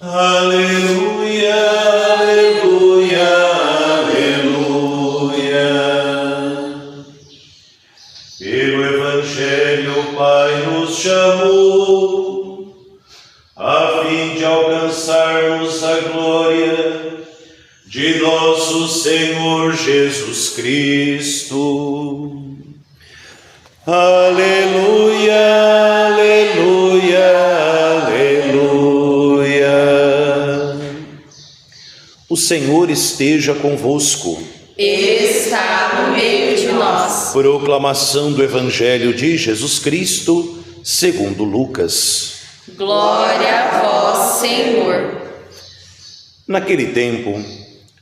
Aleluia, aleluia, aleluia. Pelo Evangelho o Pai nos chamou, a fim de alcançarmos a glória de nosso Senhor Jesus Cristo. Aleluia, aleluia, aleluia. O Senhor esteja convosco. Está no meio de nós. Proclamação do Evangelho de Jesus Cristo, segundo Lucas. Glória a vós, Senhor. Naquele tempo,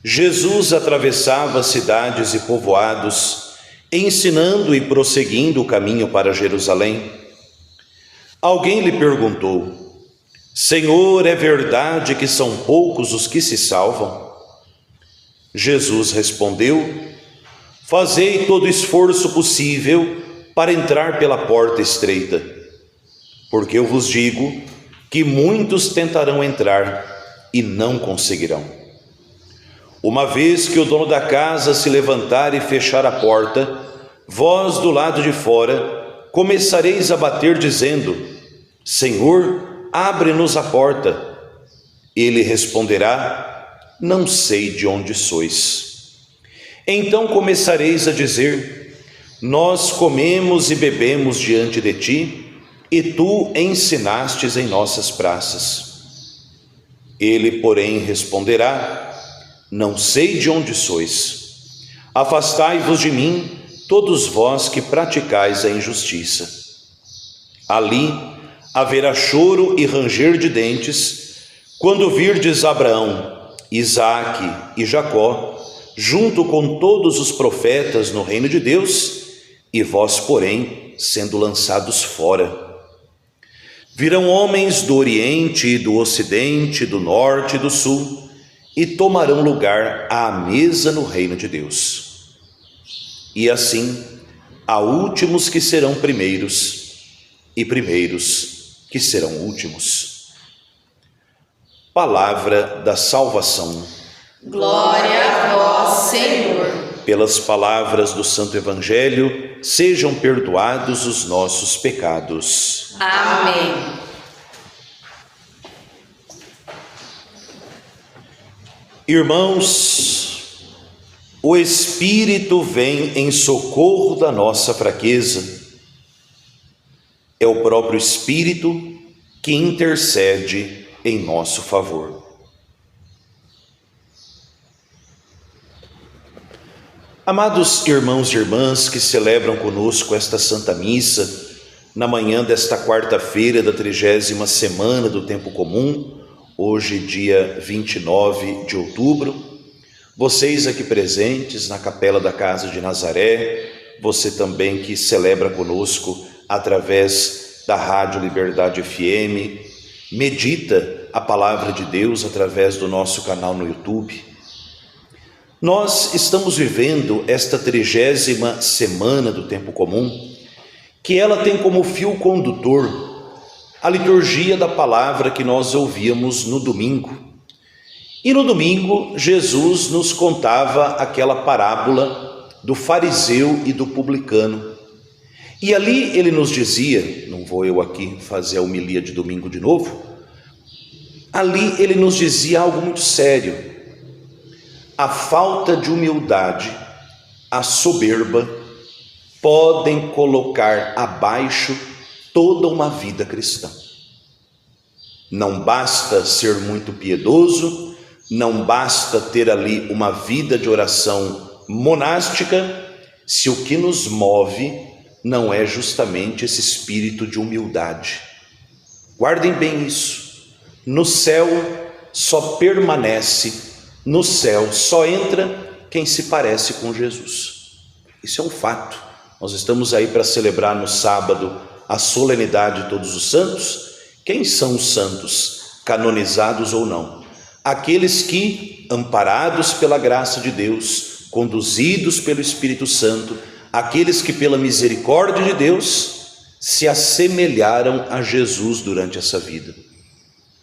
Jesus atravessava cidades e povoados, ensinando e prosseguindo o caminho para Jerusalém. Alguém lhe perguntou: Senhor, é verdade que são poucos os que se salvam? Jesus respondeu: Fazei todo o esforço possível para entrar pela porta estreita, porque eu vos digo que muitos tentarão entrar e não conseguirão. Uma vez que o dono da casa se levantar e fechar a porta, vós do lado de fora começareis a bater dizendo: Senhor, abre-nos a porta. Ele responderá: Não sei de onde sois. Então começareis a dizer: Nós comemos e bebemos diante de ti, e tu ensinastes em nossas praças. Ele, porém, responderá: Não sei de onde sois. Afastai-vos de mim, todos vós que praticais a injustiça. Ali haverá choro e ranger de dentes, quando virdes Abraão, Isaque e Jacó, junto com todos os profetas no reino de Deus, e vós, porém, sendo lançados fora. Virão homens do Oriente e do Ocidente, do Norte e do Sul, e tomarão lugar à mesa no reino de Deus. E assim, há últimos que serão primeiros, e primeiros que serão últimos. Palavra da salvação. Glória a vós, Senhor. Pelas palavras do Santo Evangelho, sejam perdoados os nossos pecados. Amém. Irmãos, o Espírito vem em socorro da nossa fraqueza. É o próprio Espírito que intercede em nosso favor. Amados irmãos e irmãs que celebram conosco esta Santa Missa, na manhã desta quarta-feira da 30ª semana do Tempo Comum, hoje dia 29 de outubro, vocês aqui presentes na Capela da Casa de Nazaré, você também que celebra conosco através da Rádio Liberdade FM, medita a Palavra de Deus através do nosso canal no YouTube. Nós estamos vivendo esta 30ª semana do Tempo Comum, que ela tem como fio condutor a liturgia da palavra que nós ouvíamos no domingo. E no domingo, Jesus nos contava aquela parábola do fariseu e do publicano. E ali ele nos dizia, não vou eu aqui fazer a homilia de domingo de novo, ali ele nos dizia algo muito sério. A falta de humildade, a soberba, podem colocar abaixo toda uma vida cristã. Não basta ser muito piedoso, não basta ter ali uma vida de oração monástica, se o que nos move não é justamente esse espírito de humildade. Guardem bem isso. No céu só permanece, no céu só entra quem se parece com Jesus. Isso é um fato. Nós estamos aí para celebrar no sábado a solenidade de todos os santos. Quem são os santos, canonizados ou não? Aqueles que, amparados pela graça de Deus, conduzidos pelo Espírito Santo, aqueles que pela misericórdia de Deus se assemelharam a Jesus durante essa vida.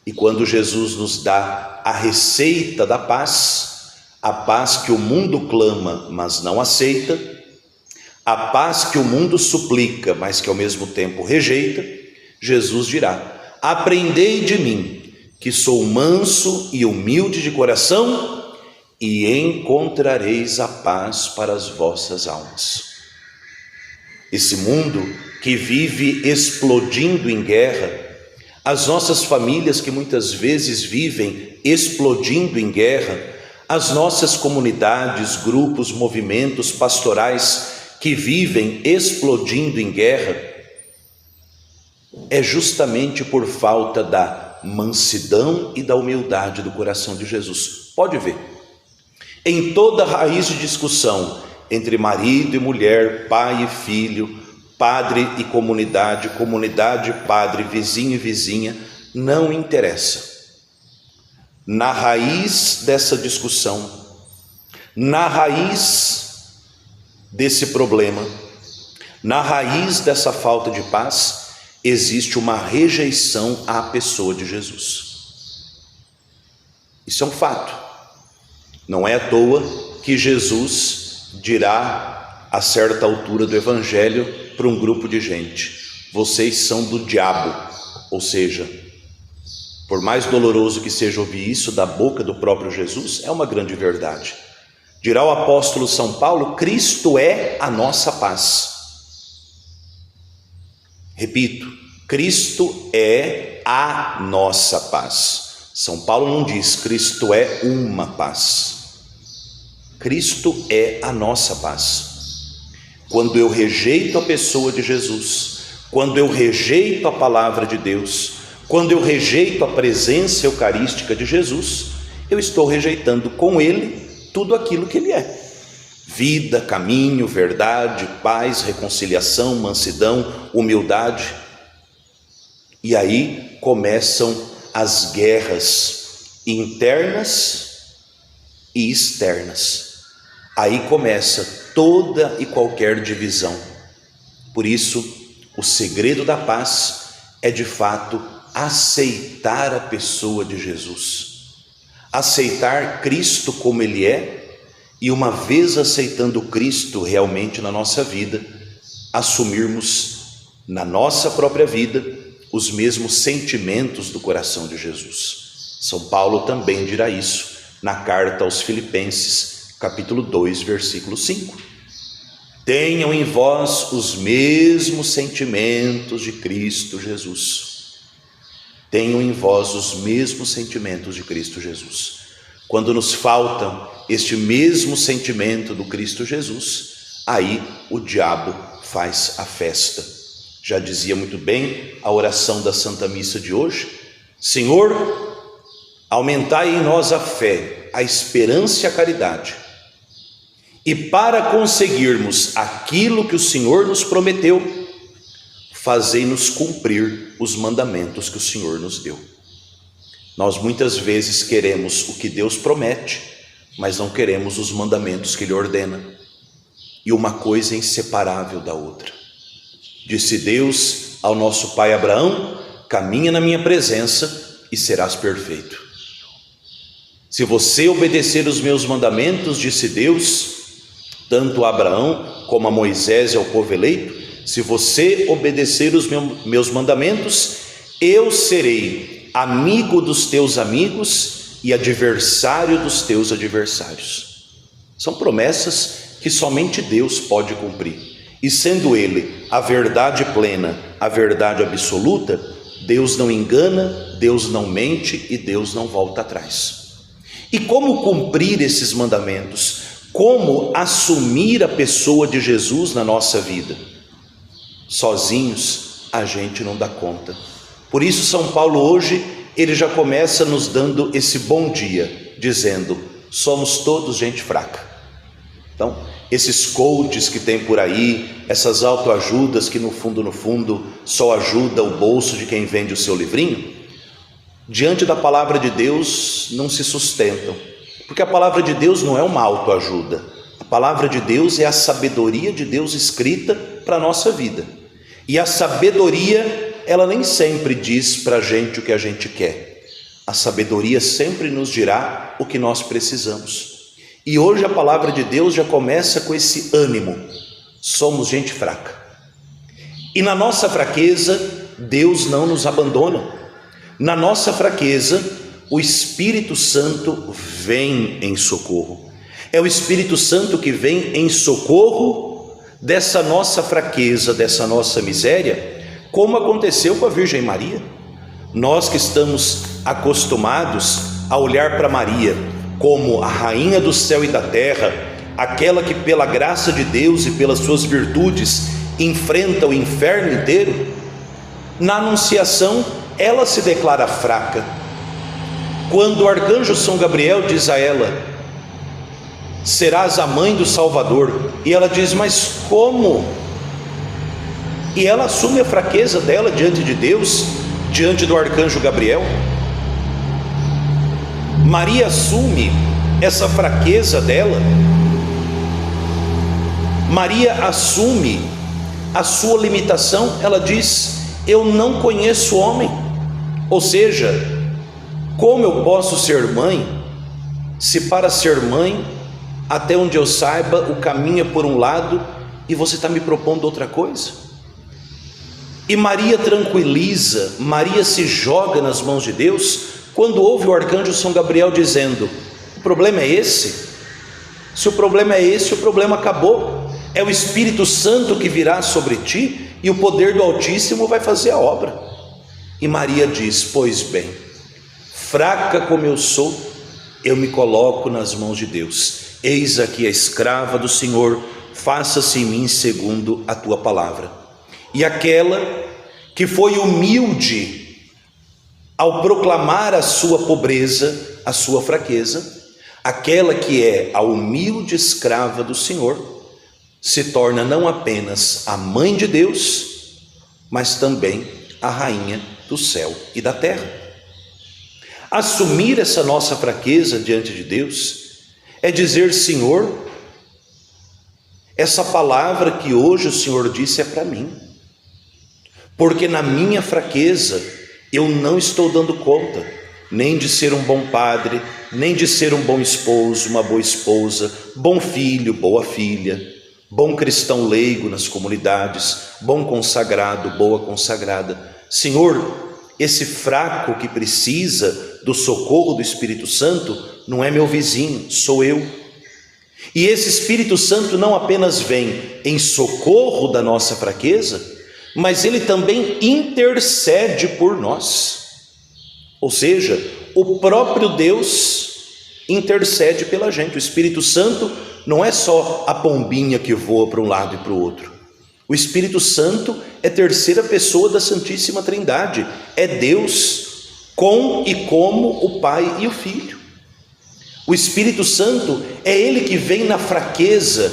E quando Jesus nos dá a receita da paz, a paz que o mundo clama, mas não aceita, a paz que o mundo suplica, mas que ao mesmo tempo rejeita, Jesus dirá: aprendei de mim, que sou manso e humilde de coração, e encontrareis a paz para as vossas almas. Esse mundo que vive explodindo em guerra, as nossas famílias que muitas vezes vivem explodindo em guerra, as nossas comunidades, grupos, movimentos pastorais que vivem explodindo em guerra, é justamente por falta da mansidão e da humildade do coração de Jesus. Pode ver, em toda raiz de discussão entre marido e mulher, pai e filho, padre e comunidade, comunidade e padre, vizinho e vizinha, não interessa. Na raiz dessa discussão, na raiz desse problema, na raiz dessa falta de paz, existe uma rejeição à pessoa de Jesus. Isso é um fato. Não é à toa que Jesus dirá a certa altura do Evangelho para um grupo de gente: vocês são do diabo. Ou seja, por mais doloroso que seja ouvir isso da boca do próprio Jesus, é uma grande verdade. Dirá o apóstolo São Paulo: Cristo é a nossa paz. Repito, Cristo é a nossa paz. São Paulo não diz Cristo é uma paz. Cristo é a nossa paz. Quando eu rejeito a pessoa de Jesus, quando eu rejeito a palavra de Deus, quando eu rejeito a presença eucarística de Jesus, eu estou rejeitando com Ele tudo aquilo que Ele é: vida, caminho, verdade, paz, reconciliação, mansidão, humildade. E aí começam as guerras internas e externas. Aí começa toda e qualquer divisão. Por isso, o segredo da paz é de fato aceitar a pessoa de Jesus, aceitar Cristo como Ele é, e uma vez aceitando Cristo realmente na nossa vida, assumirmos na nossa própria vida os mesmos sentimentos do coração de Jesus. São Paulo também dirá isso na carta aos Filipenses, capítulo 2, versículo 5. Tenham em vós os mesmos sentimentos de Cristo Jesus. Tenham em vós os mesmos sentimentos de Cristo Jesus. Quando nos falta este mesmo sentimento do Cristo Jesus, aí o diabo faz a festa. Já dizia muito bem a oração da Santa Missa de hoje: Senhor, aumentai em nós a fé, a esperança e a caridade. E para conseguirmos aquilo que o Senhor nos prometeu, fazei-nos cumprir os mandamentos que o Senhor nos deu. Nós muitas vezes queremos o que Deus promete, mas não queremos os mandamentos que Ele ordena. E uma coisa é inseparável da outra. Disse Deus ao nosso pai Abraão: caminha na minha presença e serás perfeito. Se você obedecer os meus mandamentos, disse Deus, tanto a Abraão como a Moisés e ao povo eleito, se você obedecer os meus mandamentos, eu serei amigo dos teus amigos e adversário dos teus adversários. São promessas que somente Deus pode cumprir. E sendo Ele a verdade plena, a verdade absoluta, Deus não engana, Deus não mente e Deus não volta atrás. E como cumprir esses mandamentos? Como assumir a pessoa de Jesus na nossa vida? Sozinhos a gente não dá conta. Por isso São Paulo hoje, ele já começa nos dando esse bom dia, dizendo: somos todos gente fraca. Então, esses coaches que tem por aí, essas autoajudas que no fundo só ajuda o bolso de quem vende o seu livrinho, diante da palavra de Deus não se sustentam. Porque a palavra de Deus não é uma autoajuda. A palavra de Deus é a sabedoria de Deus escrita para a nossa vida. E a sabedoria, ela nem sempre diz para a gente o que a gente quer. A sabedoria sempre nos dirá o que nós precisamos. E hoje a palavra de Deus já começa com esse ânimo. Somos gente fraca. E na nossa fraqueza, Deus não nos abandona. Na nossa fraqueza, o Espírito Santo vem em socorro. É o Espírito Santo que vem em socorro dessa nossa fraqueza, dessa nossa miséria, como aconteceu com a Virgem Maria. Nós que estamos acostumados a olhar para Maria como a rainha do céu e da terra, aquela que pela graça de Deus e pelas suas virtudes enfrenta o inferno inteiro, na Anunciação ela se declara fraca. Quando o arcanjo São Gabriel diz a ela: serás a mãe do Salvador, e ela diz: mas como? E ela assume a fraqueza dela diante de Deus, diante do arcanjo Gabriel. Maria assume essa fraqueza dela. Maria assume a sua limitação. Ela diz: eu não conheço homem. Ou seja, como eu posso ser mãe, se para ser mãe, até onde eu saiba, o caminho é por um lado e você está me propondo outra coisa? E Maria tranquiliza, Maria se joga nas mãos de Deus, quando ouve o arcanjo São Gabriel dizendo: o problema é esse? Se o problema é esse, o problema acabou. É o Espírito Santo que virá sobre ti e o poder do Altíssimo vai fazer a obra. E Maria diz: pois bem, fraca como eu sou, eu me coloco nas mãos de Deus. Eis aqui a escrava do Senhor, faça-se em mim segundo a tua palavra. E aquela que foi humilde ao proclamar a sua pobreza, a sua fraqueza, aquela que é a humilde escrava do Senhor, se torna não apenas a mãe de Deus, mas também a rainha do céu e da terra. Assumir essa nossa fraqueza diante de Deus é dizer: Senhor, essa palavra que hoje o Senhor disse é para mim, porque na minha fraqueza eu não estou dando conta nem de ser um bom padre, nem de ser um bom esposo, uma boa esposa, bom filho, boa filha, bom cristão leigo nas comunidades, bom consagrado, boa consagrada. Senhor, esse fraco que precisa do socorro do Espírito Santo não é meu vizinho, sou eu. E esse Espírito Santo não apenas vem em socorro da nossa fraqueza, mas ele também intercede por nós. Ou seja, o próprio Deus intercede pela gente. O Espírito Santo não é só a pombinha que voa para um lado e para o outro. O Espírito Santo é a terceira pessoa da Santíssima Trindade. É Deus com e como o Pai e o Filho. O Espírito Santo é ele que vem na fraqueza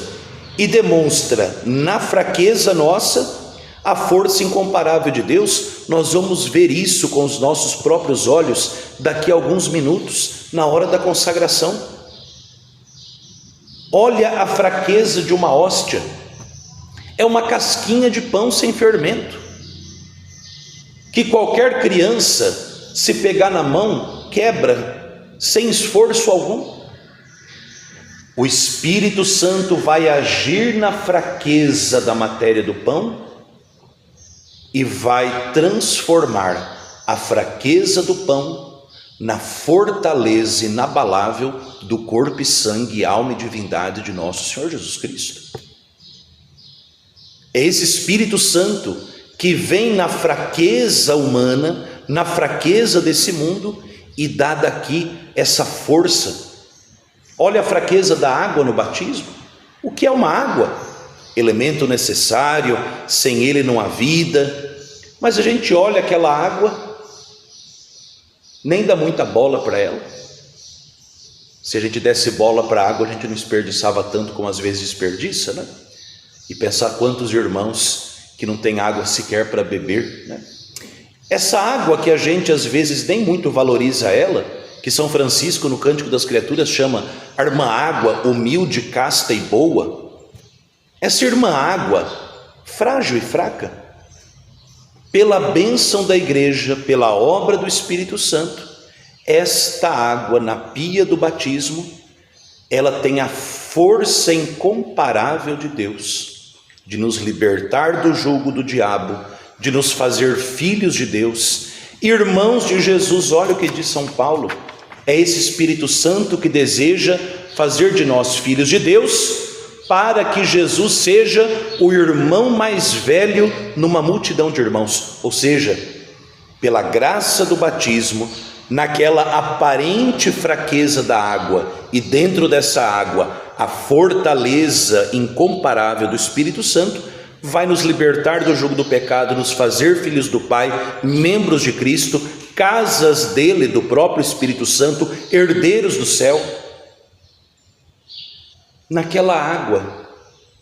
e demonstra na fraqueza nossa a força incomparável de Deus. Nós vamos ver isso com os nossos próprios olhos daqui a alguns minutos, na hora da consagração. Olha a fraqueza de uma hóstia. É uma casquinha de pão sem fermento, que qualquer criança, se pegar na mão, quebra, sem esforço algum. O Espírito Santo vai agir na fraqueza da matéria do pão e vai transformar a fraqueza do pão na fortaleza inabalável do corpo e sangue, alma e divindade de nosso Senhor Jesus Cristo. É esse Espírito Santo que vem na fraqueza humana, na fraqueza desse mundo e dá daqui essa força. Olha a fraqueza da água no batismo. O que é uma água? Elemento necessário, sem ele não há vida. Mas a gente olha aquela água, nem dá muita bola para ela. Se a gente desse bola para a água, a gente não desperdiçava tanto como às vezes desperdiça, né? E pensar quantos irmãos que não tem água sequer para beber, né? Essa água que a gente às vezes nem muito valoriza ela, que São Francisco no Cântico das Criaturas chama a irmã água humilde, casta e boa. Essa irmã água, frágil e fraca, pela bênção da igreja, pela obra do Espírito Santo, esta água na pia do batismo, ela tem a força incomparável de Deus, de nos libertar do jugo do diabo, de nos fazer filhos de Deus, irmãos de Jesus. Olha o que diz São Paulo, é esse Espírito Santo que deseja fazer de nós filhos de Deus, para que Jesus seja o irmão mais velho numa multidão de irmãos, ou seja, pela graça do batismo, naquela aparente fraqueza da água, e dentro dessa água a fortaleza incomparável do Espírito Santo, vai nos libertar do jugo do pecado, nos fazer filhos do Pai, membros de Cristo, casas dele, do próprio Espírito Santo, herdeiros do céu. Naquela água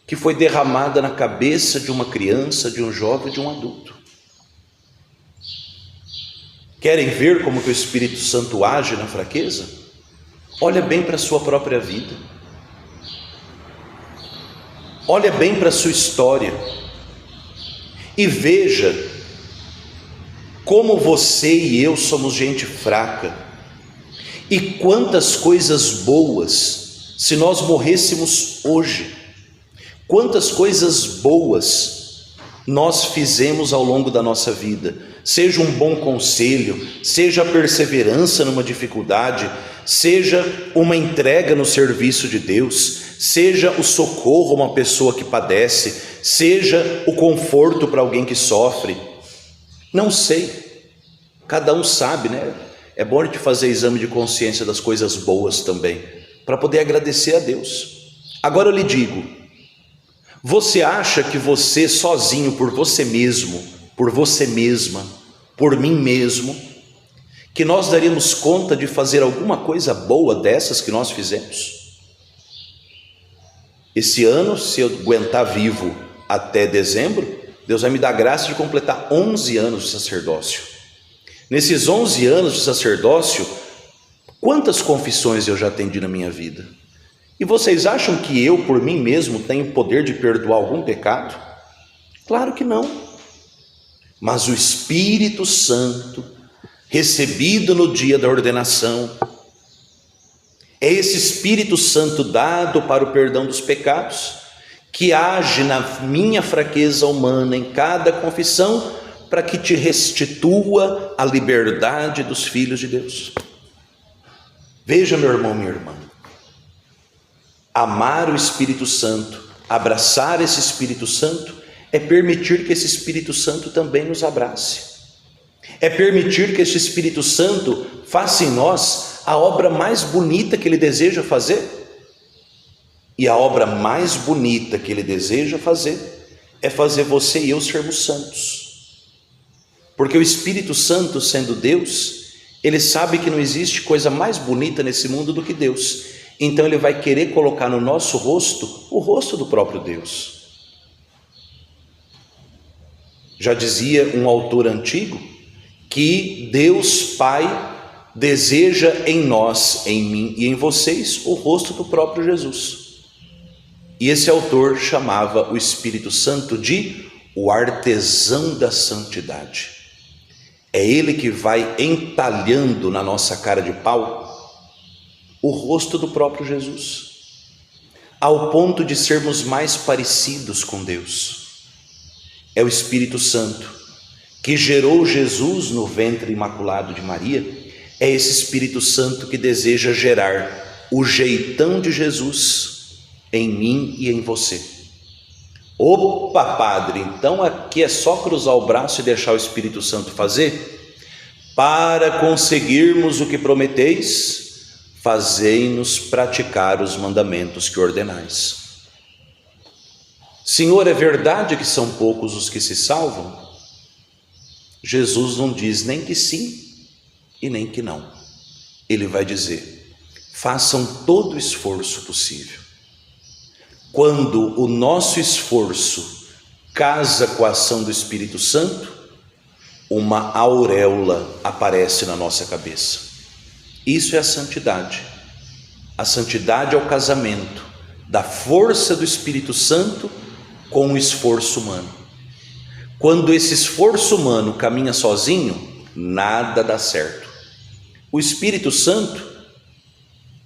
que foi derramada na cabeça de uma criança, de um jovem, de um adulto. Querem ver como que o Espírito Santo age na fraqueza? Olha bem para a sua própria vida. Olha bem para a sua história. E veja como você e eu somos gente fraca. E quantas coisas boas, se nós morrêssemos hoje, quantas coisas boas nós fizemos ao longo da nossa vida. Seja um bom conselho, seja a perseverança numa dificuldade, seja uma entrega no serviço de Deus, seja o socorro a uma pessoa que padece, seja o conforto para alguém que sofre. Não sei, cada um sabe, né? É bom a gente fazer exame de consciência das coisas boas também, para poder agradecer a Deus. Agora eu lhe digo, você acha que você sozinho, por você mesmo, por você mesma, por mim mesmo, que nós daríamos conta de fazer alguma coisa boa dessas que nós fizemos? Esse ano, se eu aguentar vivo até dezembro, Deus vai me dar graça de completar 11 anos de sacerdócio. Nesses 11 anos de sacerdócio, quantas confissões eu já atendi na minha vida? E vocês acham que eu, por mim mesmo, tenho poder de perdoar algum pecado? Claro que não. Mas o Espírito Santo, recebido no dia da ordenação, é esse Espírito Santo dado para o perdão dos pecados, que age na minha fraqueza humana em cada confissão, para que te restitua a liberdade dos filhos de Deus. Veja, meu irmão, minha irmã, amar o Espírito Santo, abraçar esse Espírito Santo, é permitir que esse Espírito Santo também nos abrace. É permitir que esse Espírito Santo faça em nós a obra mais bonita que Ele deseja fazer. E a obra mais bonita que Ele deseja fazer é fazer você e eu sermos santos. Porque o Espírito Santo, sendo Deus, Ele sabe que não existe coisa mais bonita nesse mundo do que Deus. Então Ele vai querer colocar no nosso rosto o rosto do próprio Deus. Já dizia um autor antigo que Deus Pai deseja em nós, em mim e em vocês, o rosto do próprio Jesus. E esse autor chamava o Espírito Santo de o artesão da santidade. É ele que vai entalhando na nossa cara de pau o rosto do próprio Jesus, ao ponto de sermos mais parecidos com Deus. É o Espírito Santo que gerou Jesus no ventre imaculado de Maria. É esse Espírito Santo que deseja gerar o jeitão de Jesus em mim e em você. Opa, padre, então aqui é só cruzar o braço e deixar o Espírito Santo fazer? Para conseguirmos o que prometeis, fazei-nos praticar os mandamentos que ordenais. Senhor, é verdade que são poucos os que se salvam? Jesus não diz nem que sim e nem que não. Ele vai dizer, façam todo o esforço possível. Quando o nosso esforço casa com a ação do Espírito Santo, uma auréola aparece na nossa cabeça. Isso é a santidade. A santidade é o casamento da força do Espírito Santo com o esforço humano. Quando esse esforço humano caminha sozinho, nada dá certo. O Espírito Santo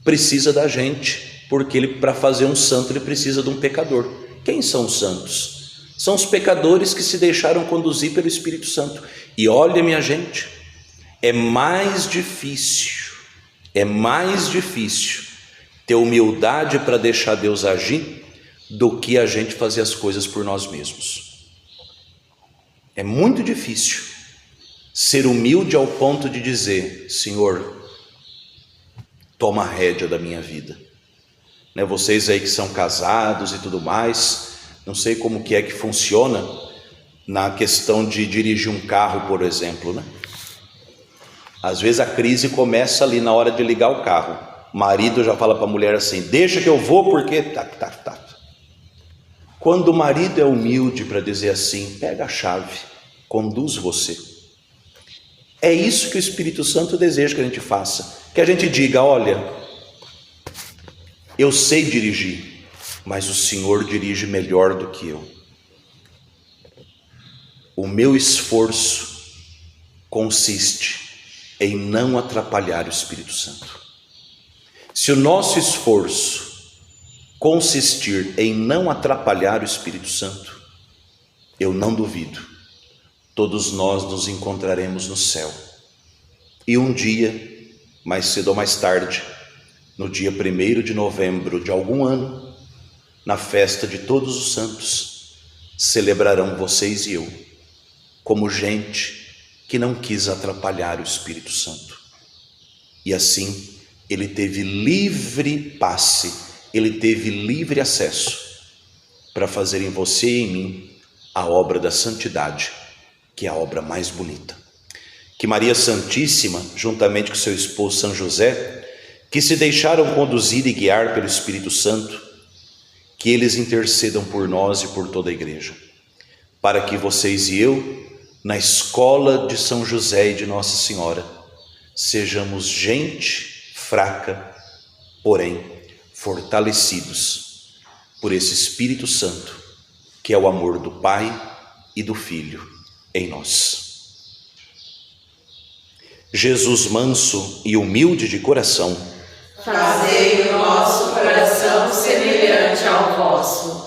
precisa da gente, porque para fazer um santo ele precisa de um pecador. Quem são os santos? São os pecadores que se deixaram conduzir pelo Espírito Santo. E olha, minha gente, é mais difícil ter humildade para deixar Deus agir do que a gente fazer as coisas por nós mesmos. É muito difícil ser humilde ao ponto de dizer: Senhor, toma a rédea da minha vida. Né? Vocês aí que são casados e tudo mais, não sei como que é que funciona na questão de dirigir um carro, por exemplo, né? Às vezes a crise começa ali na hora de ligar o carro. O marido já fala para a mulher assim: deixa que eu vou porque... Quando o marido é humilde para dizer assim: pega a chave, conduz você. É isso que o Espírito Santo deseja que a gente faça. Que a gente diga: olha, eu sei dirigir, mas o Senhor dirige melhor do que eu. O meu esforço consiste em não atrapalhar o Espírito Santo. Se o nosso esforço consistir em não atrapalhar o Espírito Santo, eu não duvido, todos nós nos encontraremos no céu. E um dia, mais cedo ou mais tarde, no dia 1º de novembro de algum ano, na festa de todos os santos, celebrarão vocês e eu, como gente que não quis atrapalhar o Espírito Santo. E assim, ele teve livre passe, ele teve livre acesso para fazer em você e em mim a obra da santidade, que é a obra mais bonita. Que Maria Santíssima, juntamente com seu esposo São José, que se deixaram conduzir e guiar pelo Espírito Santo, que eles intercedam por nós e por toda a igreja, para que vocês e eu, na escola de São José e de Nossa Senhora, sejamos gente fraca, porém fortalecidos por esse Espírito Santo, que é o amor do Pai e do Filho em nós. Jesus manso e humilde de coração, fazei o nosso coração semelhante ao vosso.